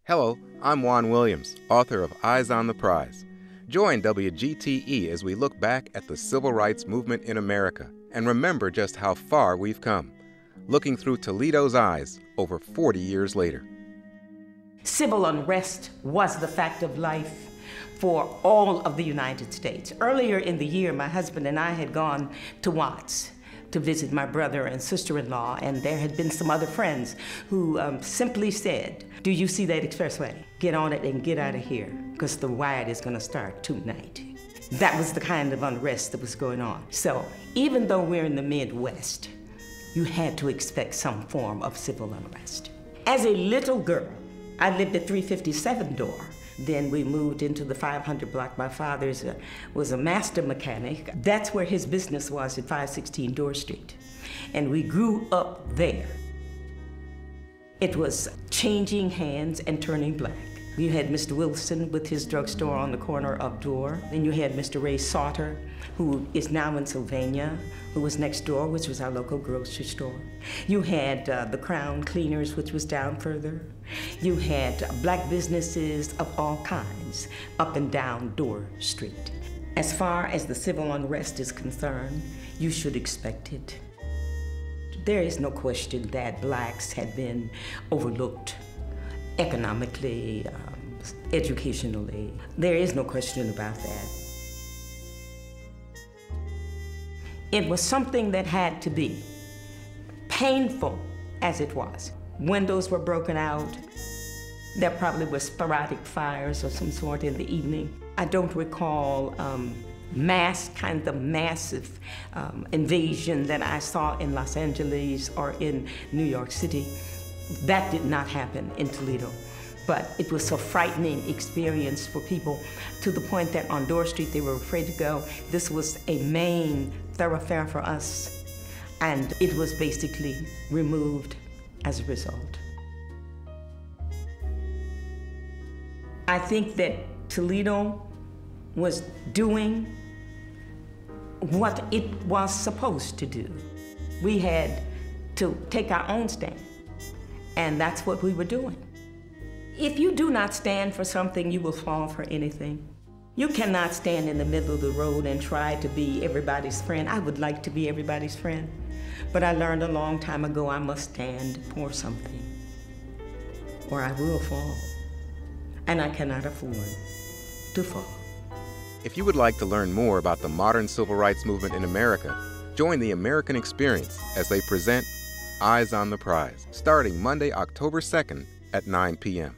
Hello, I'm Juan Williams, author of Eyes on the Prize. Join WGTE as we look back at the civil rights movement in America and remember just how far we've come, looking through Toledo's eyes over 40 years later. Civil unrest was the fact of life for all of the United States. Earlier in the year, my husband and I had gone to Watts to visit my brother and sister-in-law, and there had been some other friends who simply said, "Do you see that expressway? Get on it and get out of here, because the riot is going to start tonight." That was the kind of unrest that was going on. So even though we're in the Midwest, you had to expect some form of civil unrest. As a little girl, I lived at 357 Door. Then we moved into the 500 block. My father was a master mechanic. That's where his business was, at 516 Door Street. And we grew up there. It was changing hands and turning black. You had Mr. Wilson with his drugstore on the corner of Door. Then you had Mr. Ray Sauter, who is now in Sylvania, who was next door, which was our local grocery store. You had the Crown Cleaners, which was down further. You had black businesses of all kinds up and down Door Street. As far as the civil unrest is concerned, you should expect it. There is no question that blacks had been overlooked economically, educationally. There is no question about that. It was something that had to be, painful as it was. Windows were broken out. There probably were sporadic fires of some sort in the evening. I don't recall kind of massive invasion that I saw in Los Angeles or in New York City. That did not happen in Toledo. But it was a frightening experience for people, to the point that on Door Street they were afraid to go. This was a main thoroughfare for us, and it was basically removed as a result. I think that Toledo was doing what it was supposed to do. We had to take our own stand, and that's what we were doing. If you do not stand for something, you will fall for anything. You cannot stand in the middle of the road and try to be everybody's friend. I would like to be everybody's friend, but I learned a long time ago I must stand for something, or I will fall, and I cannot afford to fall. If you would like to learn more about the modern civil rights movement in America, join the American Experience as they present Eyes on the Prize, starting Monday, October 2nd at 9 p.m.